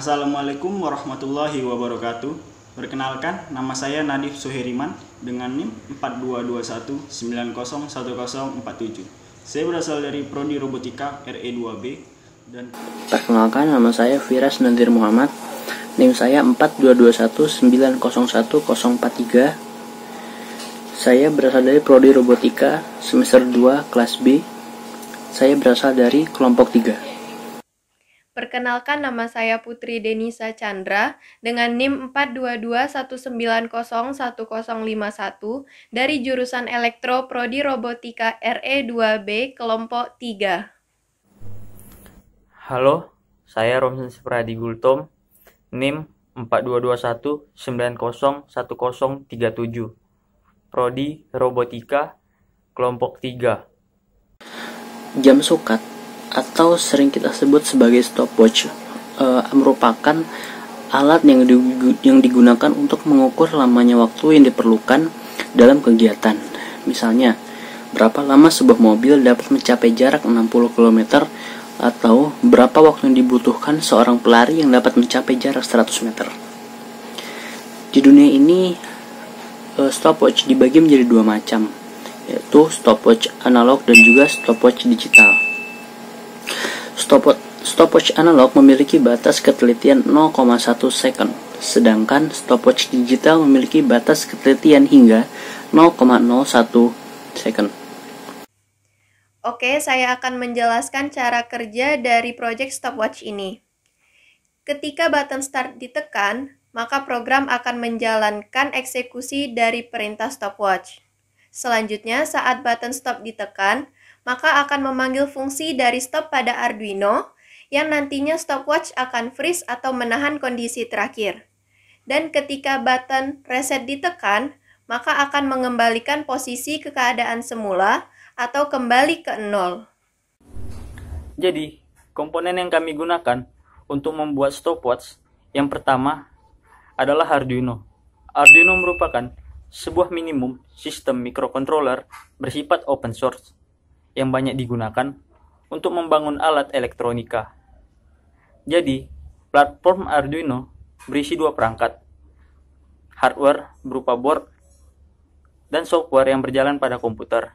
Assalamualaikum warahmatullahi wabarakatuh. Perkenalkan, nama saya Nadif Suheriman dengan NIM 4221901047. Saya berasal dari Prodi Robotika RE2B dan Perkenalkan, nama saya Firas Nadir Muhammad. NIM saya 4221901043. Saya berasal dari Prodi Robotika semester 2 kelas B. Saya berasal dari kelompok 3. Perkenalkan, nama saya Putri Denisa Chandra dengan NIM 4221901051 dari jurusan Elektro Prodi Robotika RE2B kelompok 3. Halo, saya Romsen Supradi Gultom, NIM 4221901037, Prodi Robotika kelompok 3. Jam sukat atau sering kita sebut sebagai stopwatch merupakan alat yang digunakan untuk mengukur lamanya waktu yang diperlukan dalam kegiatan. Misalnya, berapa lama sebuah mobil dapat mencapai jarak 60 km atau berapa waktu yang dibutuhkan seorang pelari yang dapat mencapai jarak 100 meter. Di dunia ini, stopwatch dibagi menjadi dua macam, yaitu stopwatch analog dan juga stopwatch digital. Stopwatch analog memiliki batas ketelitian 0,1 second, sedangkan stopwatch digital memiliki batas ketelitian hingga 0,01 second. Oke, saya akan menjelaskan cara kerja dari project stopwatch ini. Ketika button start ditekan, maka program akan menjalankan eksekusi dari perintah stopwatch. Selanjutnya, saat button stop ditekan, maka akan memanggil fungsi dari stop pada Arduino yang nantinya stopwatch akan freeze atau menahan kondisi terakhir. Dan ketika button reset ditekan, maka akan mengembalikan posisi ke keadaan semula atau kembali ke 0. Jadi, komponen yang kami gunakan untuk membuat stopwatch yang pertama adalah Arduino. Arduino merupakan sebuah minimum sistem microcontroller bersifat open source yang banyak digunakan untuk membangun alat elektronika. Jadi, platform Arduino berisi dua perangkat, hardware berupa board dan software yang berjalan pada komputer,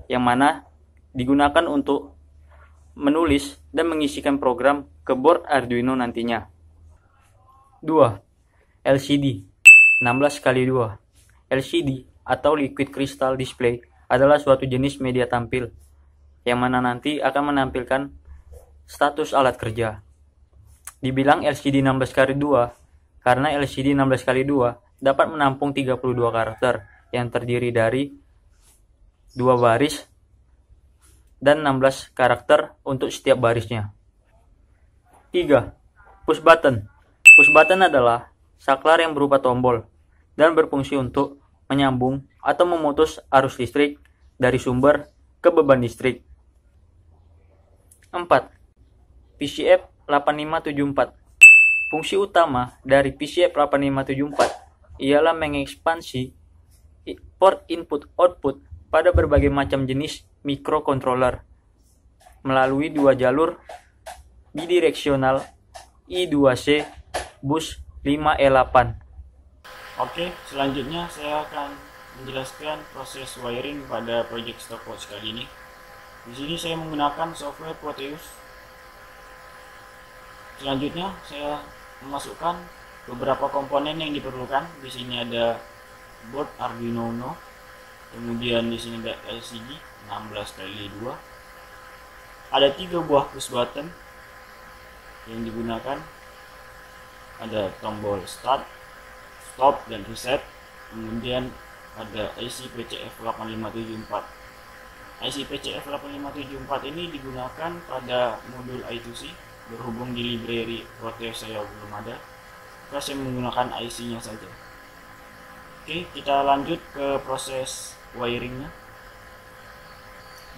yang mana digunakan untuk menulis dan mengisikan program ke board Arduino nantinya. 2. LCD 16x2. LCD atau Liquid Crystal Display adalah suatu jenis media tampil yang mana nanti akan menampilkan status alat kerja. Dibilang LCD 16x2 karena LCD 16x2 dapat menampung 32 karakter yang terdiri dari 2 baris dan 16 karakter untuk setiap barisnya. 3. Push button. Push button adalah saklar yang berupa tombol dan berfungsi untuk menyambung atau memutus arus listrik dari sumber ke beban listrik. 4. PCF 8574. Fungsi utama dari PCF 8574 ialah mengekspansi port input-output pada berbagai macam jenis microcontroller melalui dua jalur bidireksional I2C bus 5E8. Oke, selanjutnya saya akan menjelaskan proses wiring pada project stopwatch kali ini. Di sini saya menggunakan software Proteus. Selanjutnya saya memasukkan beberapa komponen yang diperlukan. Di sini ada board Arduino Uno, kemudian di sini ada LCD 16x2. Ada 3 buah push button yang digunakan. Ada tombol start, stop, dan reset. Kemudian ada IC PCF 8574. IC PCF 8574 ini digunakan pada modul I2C. Berhubung di library Proteus saya belum ada, saya menggunakan IC-nya saja. Oke, kita lanjut ke proses wiringnya.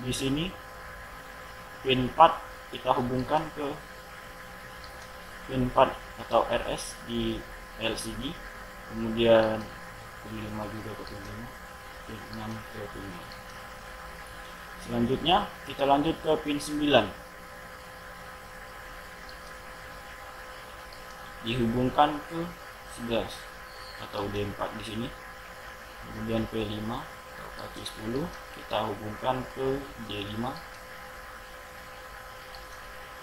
Di sini pin 4 kita hubungkan ke pin 4 atau RS di LCD, kemudian pin 5 juga ke pin 5, pin 6 ke pin 5. Selanjutnya kita lanjut ke pin 9. dihubungkan ke 11 atau D4 di sini. Kemudian P5 atau kaki 10 kita hubungkan ke D5.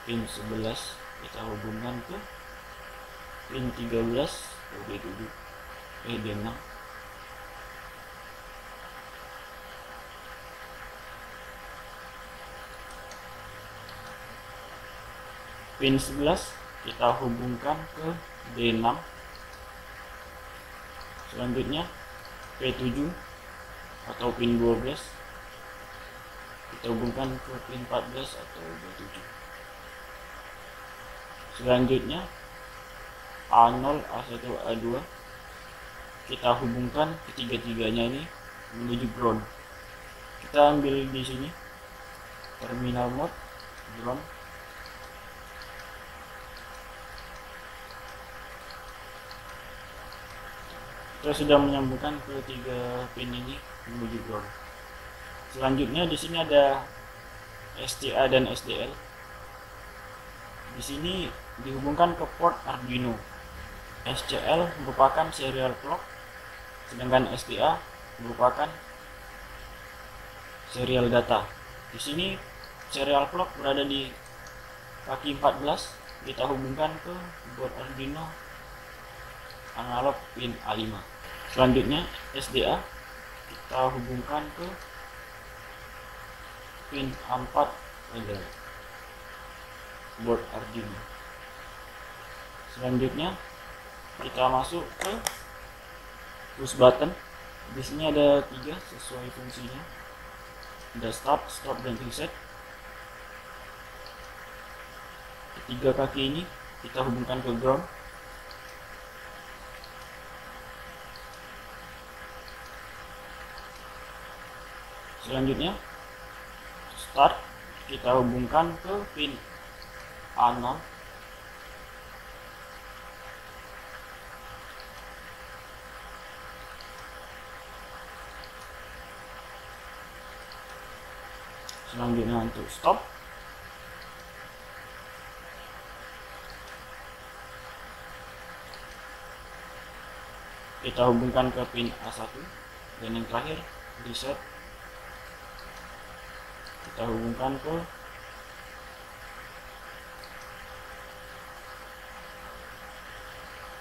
Pin 11 kita hubungkan ke pin 13 atau D7 D6. Pin 11 kita hubungkan ke D6. Selanjutnya P7 atau pin 12 kita hubungkan ke pin 14 atau D7. Selanjutnya A0, A1, A2 kita hubungkan ketiga-tiganya ini menuju ground. Kita ambil di sini terminal mode ground. Kita sudah menyambungkan ketiga pin ini menuju ground. Selanjutnya di sini ada SCA dan SDL. Di sini dihubungkan ke port Arduino. SCL merupakan serial clock, sedangkan SDA merupakan serial data. Di sini serial clock berada di kaki 14. Kita hubungkan ke board Arduino analog pin A5. Selanjutnya SDA kita hubungkan ke pin A4 pada board Arduino. Selanjutnya kita masuk ke push button. Di sini ada 3 sesuai fungsinya. Ada start, stop, dan reset. Ketiga kaki ini kita hubungkan ke ground. Selanjutnya start kita hubungkan ke pin A0. Selanjutnya untuk stop kita hubungkan ke pin A1, dan yang terakhir reset kita hubungkan ke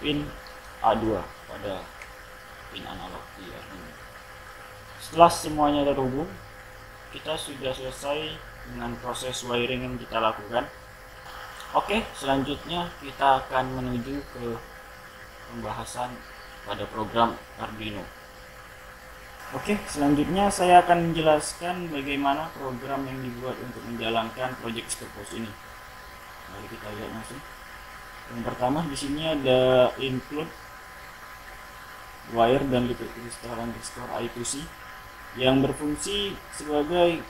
pin A2 pada pin analog di Arduino. Setelah semuanya terhubung, kita sudah selesai dengan proses wiring yang kita lakukan. Oke, selanjutnya kita akan menuju ke pembahasan pada program Arduino. Oke, selanjutnya saya akan menjelaskan bagaimana program yang dibuat untuk menjalankan project stopwatch ini. Mari kita lihat langsung. Yang pertama di sini ada include wire dan liquid crystal underscore I2C yang berfungsi sebagai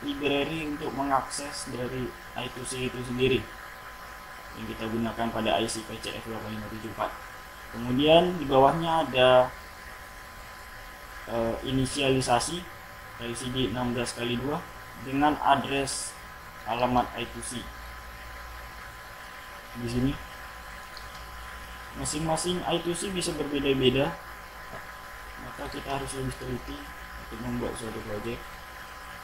library untuk mengakses dari I2C itu sendiri yang kita gunakan pada IC PCF 8574. Kemudian di bawahnya ada inisialisasi LCD 16x2 dengan address alamat I2C. Di sini masing-masing I2C bisa berbeda-beda, maka kita harus lebih teliti untuk membuat suatu project.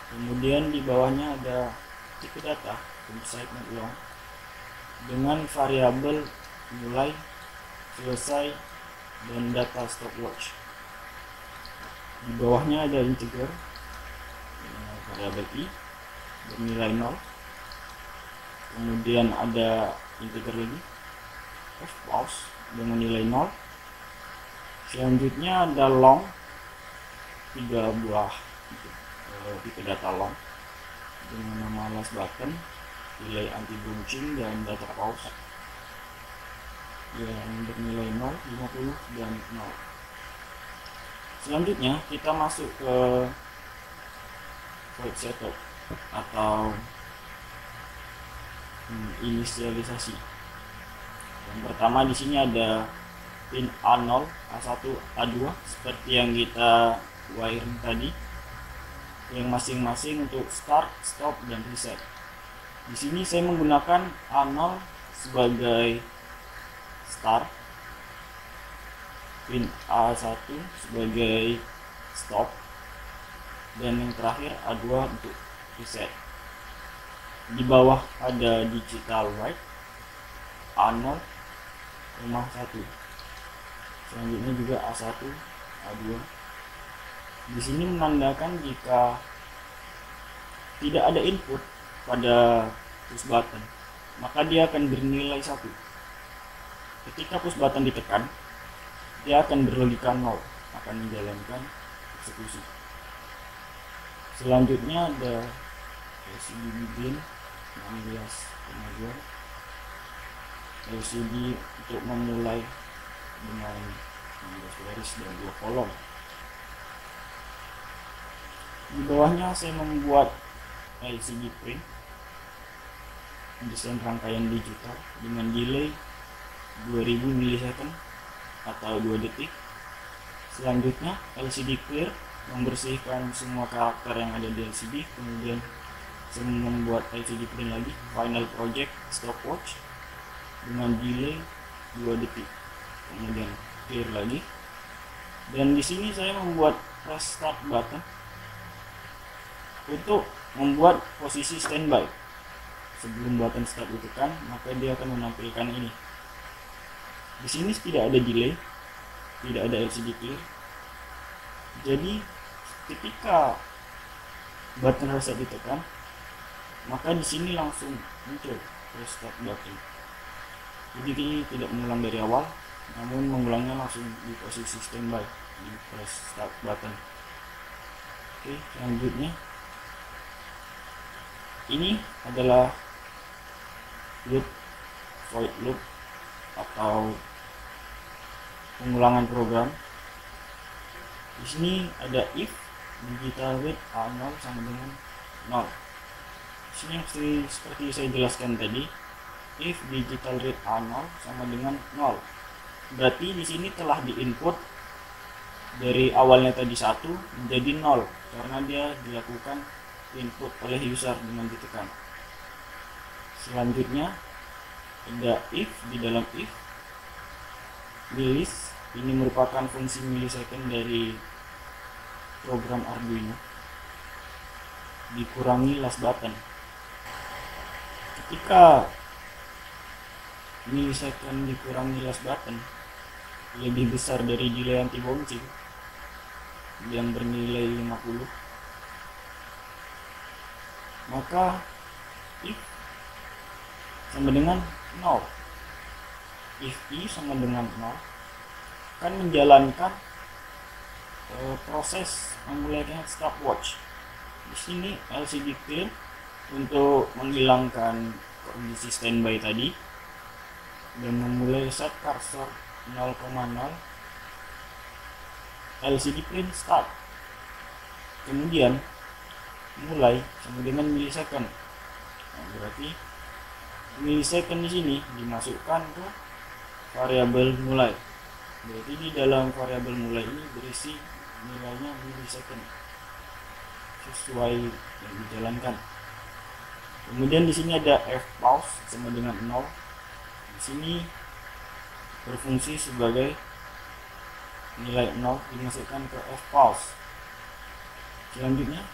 Kemudian di bawahnya ada tipe data inside not long dengan variabel mulai, selesai, dan data stopwatch. Di bawahnya ada integer variabel i bernilai 0. Kemudian ada integer lagi f pause dengan nilai 0. Selanjutnya ada long, 3 buah tipe data long dengan nama last button, nilai anti bunching, dan data pause yang bernilai 0, 50, dan 0. Selanjutnya kita masuk ke void setup atau inisialisasi. Yang pertama di sini ada pin A0, A1, A2 seperti yang kita wiring tadi, yang masing-masing untuk start, stop, dan reset. Di sini saya menggunakan A0 sebagai start, pin A1 sebagai stop, dan yang terakhir A2 untuk reset. Di bawah ada digital write A0, 1. Selanjutnya juga A1, A2. Di sini menandakan jika tidak ada input pada push button, maka dia akan bernilai 1. Ketika push button ditekan, dia akan berlogika 0, akan menjalankan eksekusi. Selanjutnya ada LCD begin 16,2, LCD untuk memulai dengan 16 baris dan 2 kolom. Di bawahnya saya membuat LCD print desain rangkaian digital dengan delay 2000 milisecond atau 2 detik. Selanjutnya LCD clear, membersihkan semua karakter yang ada di LCD. Kemudian saya membuat LCD print lagi, final project stopwatch dengan delay 2 detik. Kemudian clear lagi. Dan di sini saya membuat press start button untuk membuat posisi standby. Sebelum button start ditekan, maka dia akan menampilkan ini. Di sini tidak ada delay, tidak ada LCD clear. Jadi ketika button reset ditekan, maka di sini langsung muncul press start button. Jadi ini tidak mengulang dari awal, namun mengulangnya langsung di posisi standby di press start button. Oke, selanjutnya ini adalah loop, void loop atau pengulangan program. Di sini ada if digital read A0 sama dengan 0. Di sini seperti saya jelaskan tadi, if digital read A0 sama dengan 0. Berarti di sini telah diinput dari awalnya tadi 1 menjadi 0 karena dia dilakukan input oleh user dengan ditekan. Selanjutnya ada if, di dalam if millis, ini merupakan fungsi millisecond dari program Arduino, dikurangi last button. Ketika millisecond dikurangi last button lebih besar dari delay anti bouncing yang bernilai 50, maka if sama dengan 0. If i sama dengan 0 akan menjalankan proses memulaikan stopwatch. Di sini LCD clear untuk menghilangkan kondisi standby tadi dan memulai set cursor 0,0. LCD print start, kemudian mulai sama dengan millisecond. Nah, berarti millisecond di sini dimasukkan ke variabel mulai. Berarti di dalam variabel mulai ini berisi nilainya millisecond sesuai yang dijalankan. Kemudian di sini ada f pause sama dengan 0. Di sini berfungsi sebagai nilai 0 dimasukkan ke f pause. Selanjutnya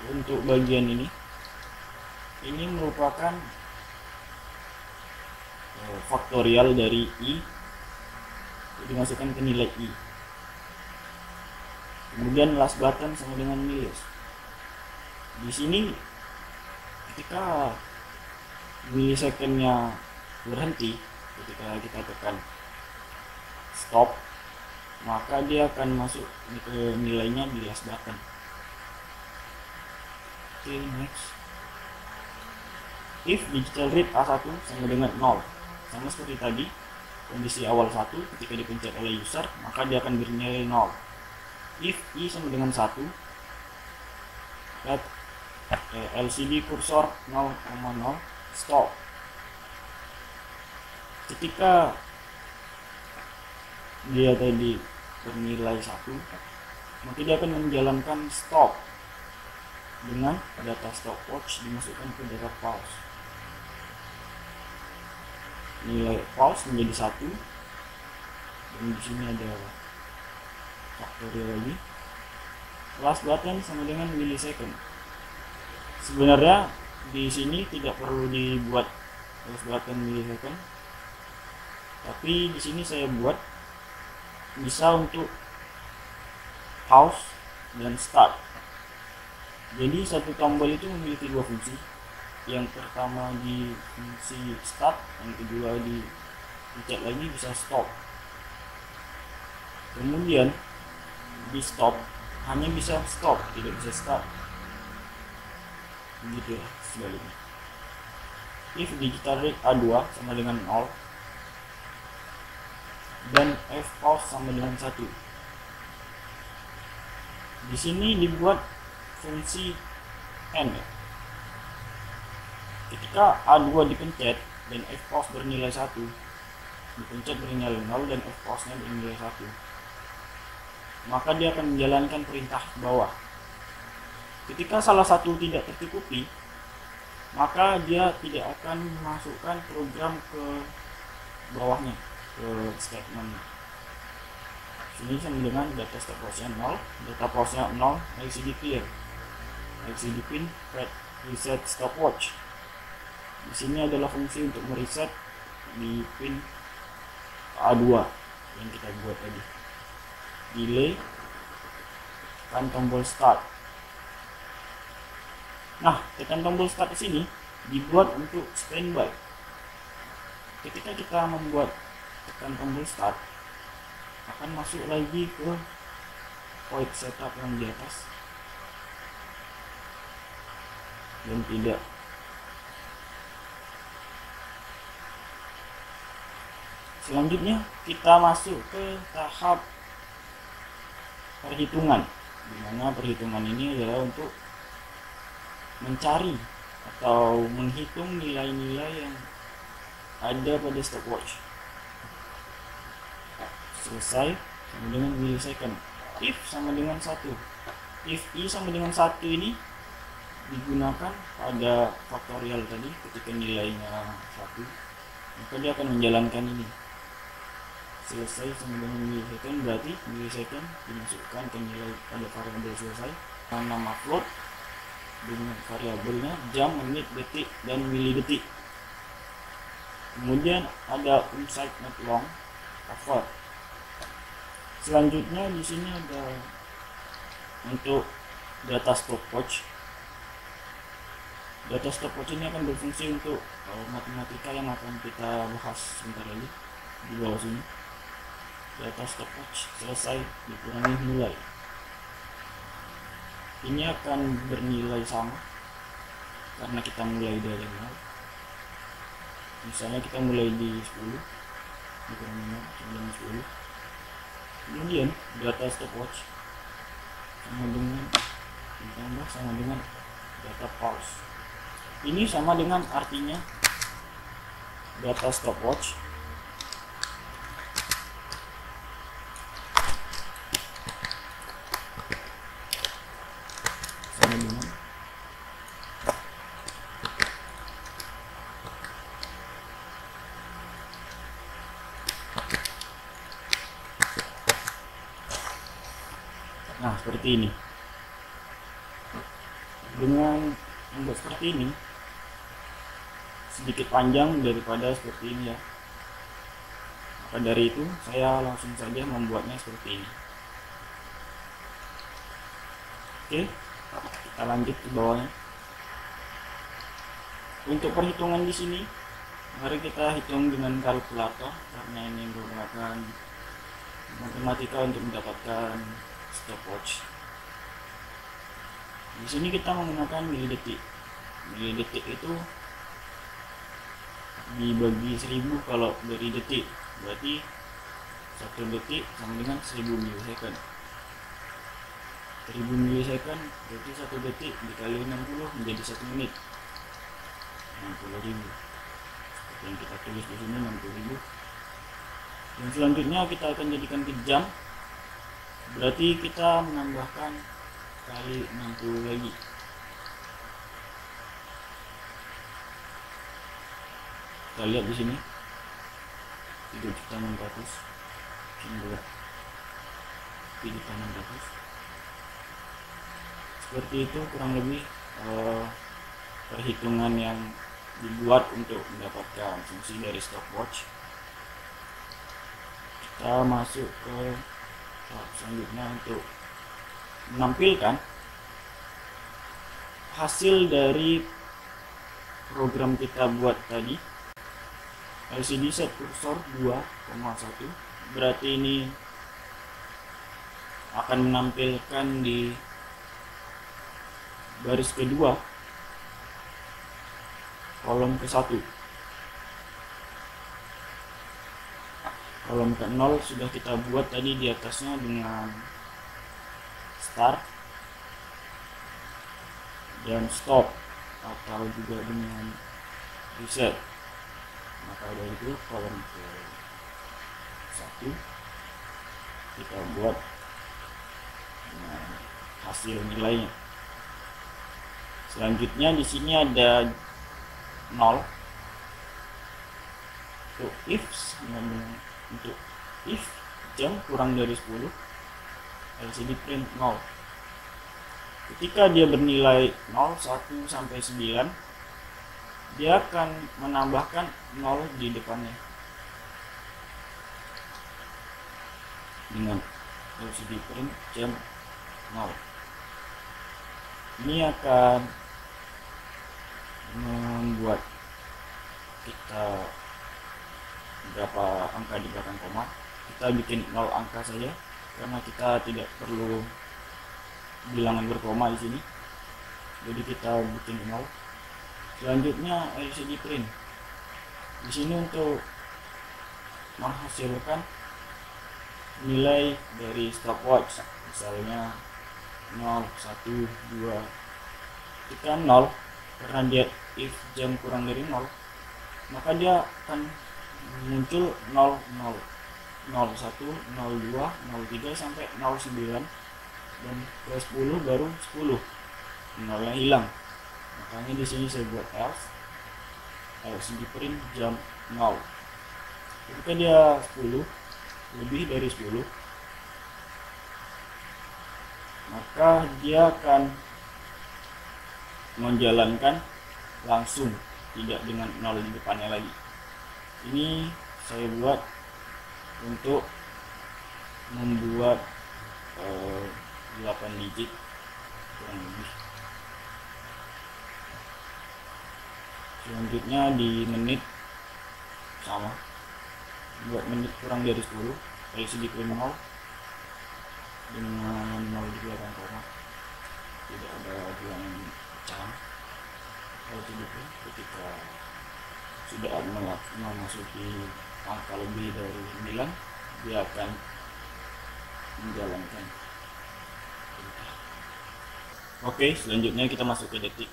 untuk bagian ini merupakan faktorial dari i dimasukkan ke nilai i. Kemudian last button sama dengan millis. Di sini ketika millisecondnya berhenti, ketika kita tekan stop, maka dia akan masuk ke nilainya di last button. Oke, next. If digital read A1 sama dengan 0, sama seperti tadi, kondisi awal 1 ketika dipencet oleh user, maka dia akan bernilai 0. If i sama dengan 1, let LCD cursor 0,0 stop. Ketika dia tadi bernilai 1, maka dia akan menjalankan stop dengan data stopwatch dimasukkan ke data pause. nilai pulse menjadi 1, dan di sini ada faktorial lagi. Last button sama dengan millisecond. Sebenarnya di sini tidak perlu dibuat last button millisecond, tapi di sini saya buat bisa untuk pause dan start. Jadi satu tombol itu memiliki dua fungsi. Yang pertama di fungsi start, yang kedua di pencet lagi bisa stop. Kemudian di stop hanya bisa stop, tidak bisa start. Begitu ya sebaliknya. If digital rate A2 sama dengan 0 dan F pause sama dengan 1. Di sini dibuat fungsi N ya. Ketika A2 dipencet dan F pause bernilai 1, dipencet bernilai 0 dan F pause nya bernilai 1, maka dia akan menjalankan perintah ke bawah. Ketika salah satu tidak tercukupi, maka dia tidak akan memasukkan program ke bawahnya, ke statement. Ini sama dengan data stopwatch-nya 0, data pause-nya 0, LCD clear, LCD pin red, reset stopwatch. Di sini adalah fungsi untuk mereset di pin A2 yang kita buat tadi. Delay, tekan tombol start. Nah, tekan tombol start di sini dibuat untuk standby. Ketika kita membuat tekan tombol start, akan masuk lagi ke void setup yang di atas dan tidak. Selanjutnya kita masuk ke tahap perhitungan, dimana perhitungan ini adalah untuk mencari atau menghitung nilai-nilai yang ada pada stopwatch. Selesai sama dengan millisecond. If sama dengan 1. If I sama dengan 1 ini digunakan pada faktorial tadi, ketika nilainya 1, maka dia akan menjalankan ini. Selesai sama dengan millisecond, berarti millisecond dimasukkan ke nilai pada variabel selesai. Nama float dengan variabelnya jam, menit, detik, dan milidetik. Kemudian ada inside not long, cover. Selanjutnya di sini ada untuk data stopwatch. Data stopwatch ini akan berfungsi untuk matematika yang akan kita bahas sebentar lagi di bawah sini. Data stopwatch selesai dikurangi nilai. Ini akan bernilai sama karena kita mulai dari 0. Misalnya kita mulai di 10, dikurangi 0 sama dengan 10. Kemudian data stopwatch sama dengan ditambah sama dengan data pulse. Ini sama dengan artinya data stopwatch sama dengan seperti ini. Dengan membuat seperti ini sedikit panjang daripada seperti ini ya. Maka dari itu saya langsung saja membuatnya seperti ini. Oke, kita lanjut ke bawahnya. Untuk perhitungan di sini, mari kita hitung dengan kalkulator karena ini merupakan matematika untuk mendapatkan stopwatch. Di sini kita menggunakan milidetik. Milidetik itu dibagi 1000 kalau dari detik, berarti 1 detik sama dengan 1000 milisecond. 1000 milisecond berarti 1 detik dikali 60 menjadi 1 menit. 60.000. Seperti yang kita tulis di sini 60.000. Dan selanjutnya kita akan jadikan ke jam. Berarti kita menambahkan kali 60 lagi. Kita lihat di sini 3.600.000, sini juga 3.600.000. Seperti itu kurang lebih perhitungan yang dibuat untuk mendapatkan fungsi dari stopwatch. Kita masuk ke tahap selanjutnya untuk menampilkan hasil dari program kita buat tadi. LCD set kursor 2,1, berarti ini akan menampilkan di baris kedua kolom ke-1. Kolom ke-0 sudah kita buat tadi di atasnya dengan start dan stop atau juga dengan reset. Maka dari itu kolom ke-1 kita buat dengan hasil nilainya. Selanjutnya di sini ada 0 untuk if jam kurang dari 10, LCD print 0. Ketika dia bernilai 0, 1 sampai 9, dia akan menambahkan 0 di depannya dengan LCD print jam 0. Ini akan membuat kita berapa angka di belakang koma. Kita bikin 0 angka saja karena kita tidak perlu bilangan berkoma di sini. Jadi kita bikin 0. Selanjutnya LCD print. Di sini untuk menghasilkan nilai dari stopwatch, misalnya 0, 1, 2. Ketika 0, karena dia if jam kurang dari 0, maka dia akan muncul 00, 01, 02, 03 sampai 09, dan ke 10 baru 10, 0 nya hilang. Makanya di sini saya buat else LCD print jam 0. Ketika dia 10, lebih dari 10, maka dia akan menjalankan langsung, tidak dengan 0 di depannya lagi. Ini saya buat untuk membuat 8 digit kurang lebih. Selanjutnya di menit sama, buat menit kurang dari 10, LCD print 0 dengan 0 di belakang koma, tidak ada bilangan pecahan. LCD print ketika sudah memasuki angka lebih dari 9, dia akan menjalankan. Oke, selanjutnya kita masuk ke detik.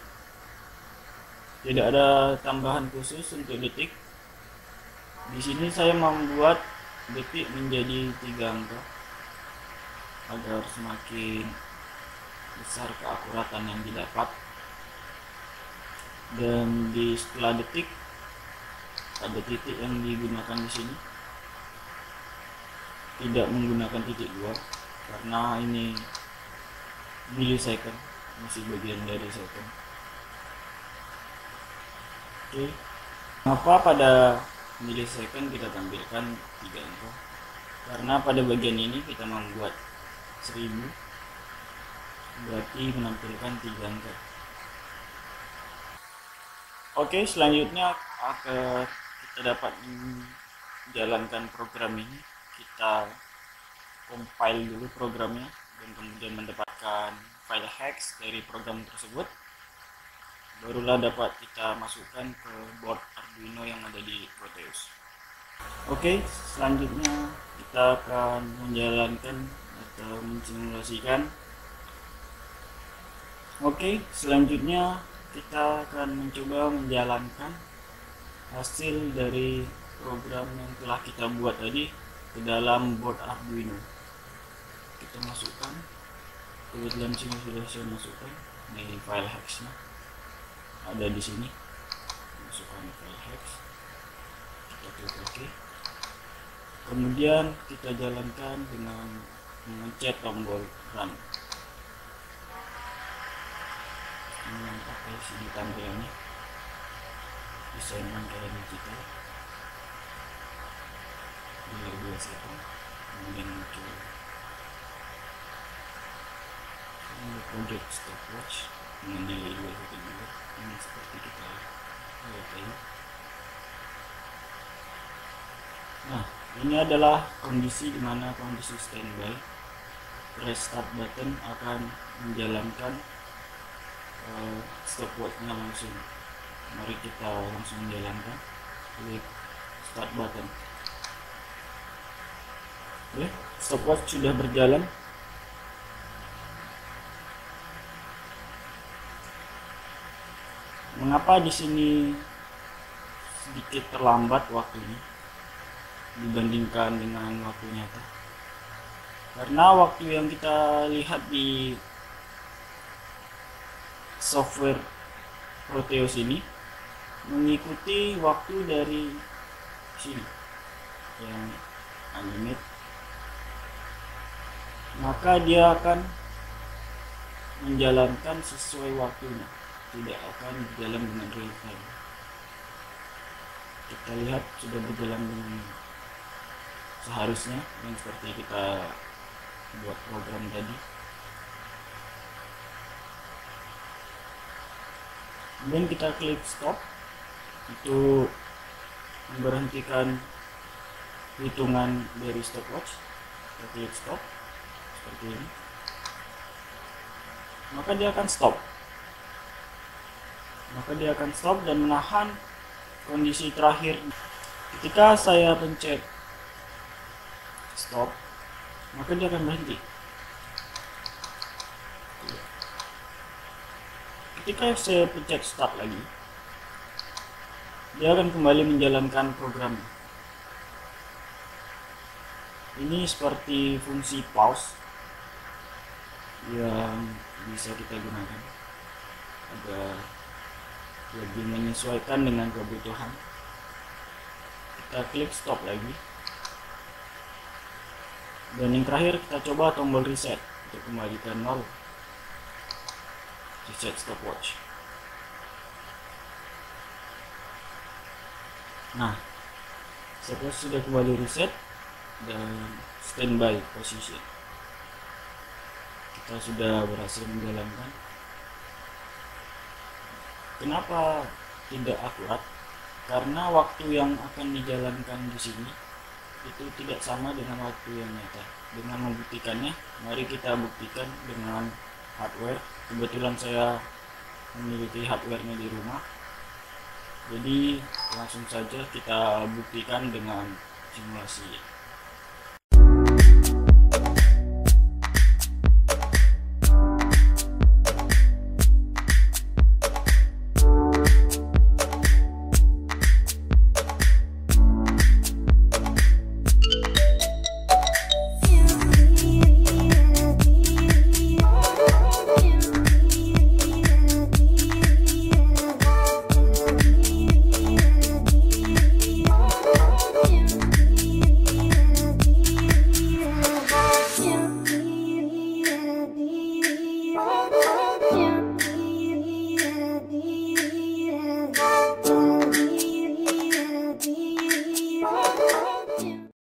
Tidak ada tambahan khusus untuk detik. Di sini saya membuat detik menjadi 3 angka agar semakin besar keakuratan yang didapat. Dan di setelah detik ada titik yang digunakan di sini, tidak menggunakan titik 2 karena ini millisecond, masih bagian dari second. Oke, kenapa pada millisecond kita tampilkan 3 angka? Karena pada bagian ini kita membuat 1000, berarti menampilkan 3 angka. Oke, selanjutnya kita dapat menjalankan program ini. Kita compile dulu programnya dan kemudian mendapatkan file hex dari program tersebut. Barulah dapat kita masukkan ke board Arduino yang ada di Proteus. Oke, selanjutnya kita akan menjalankan atau mensimulasikan. Oke, selanjutnya kita akan mencoba menjalankan hasil dari program yang telah kita buat tadi ke dalam board Arduino. Kita masukkan, kebetulan sini sudah saya masukkan, ini file hexnya ada di sini. Masukkan file hex, kita klik OK. Kemudian kita jalankan dengan mencet tombol run dengan pakai sini tampilannya desain rangkaian digital nilai 2 second, kemudian muncul project stopwatch dengan nilai 2 second juga. Ini seperti kita lihat tadi. Nah, ini adalah kondisi dimana kondisi standby. Press start button akan menjalankan stopwatchnya langsung. Mari kita langsung menjalankan. Klik start button. Oke, stopwatch sudah berjalan. Mengapa di sini sedikit terlambat waktunya dibandingkan dengan waktu nyata? Karena waktu yang kita lihat di software Proteus ini mengikuti waktu dari sini yang unlimit, maka dia akan menjalankan sesuai waktunya, tidak akan berjalan dengan real time. Kita lihat sudah berjalan dengan seharusnya yang seperti kita buat program tadi. Kemudian kita klik stop, itu memberhentikan hitungan dari stopwatch. Kita klik stop seperti ini, maka dia akan stop dan menahan kondisi terakhir. Ketika saya pencet stop, maka dia akan berhenti. Ketika saya pencet start lagi, dia akan kembali menjalankan program. Ini seperti fungsi pause yang bisa kita gunakan agar lebih menyesuaikan dengan kebutuhan. Kita klik stop lagi. Dan yang terakhir kita coba tombol reset untuk kembalikan 0. Reset stopwatch. Nah, stopwatch sudah kembali reset dan standby position. Kita sudah berhasil menjalankan. Kenapa tidak akurat? Karena waktu yang akan dijalankan di sini itu tidak sama dengan waktu yang nyata. Dengan membuktikannya, mari kita buktikan dengan hardware. Kebetulan saya memiliki hardware-nya di rumah, jadi langsung saja kita buktikan dengan simulasi.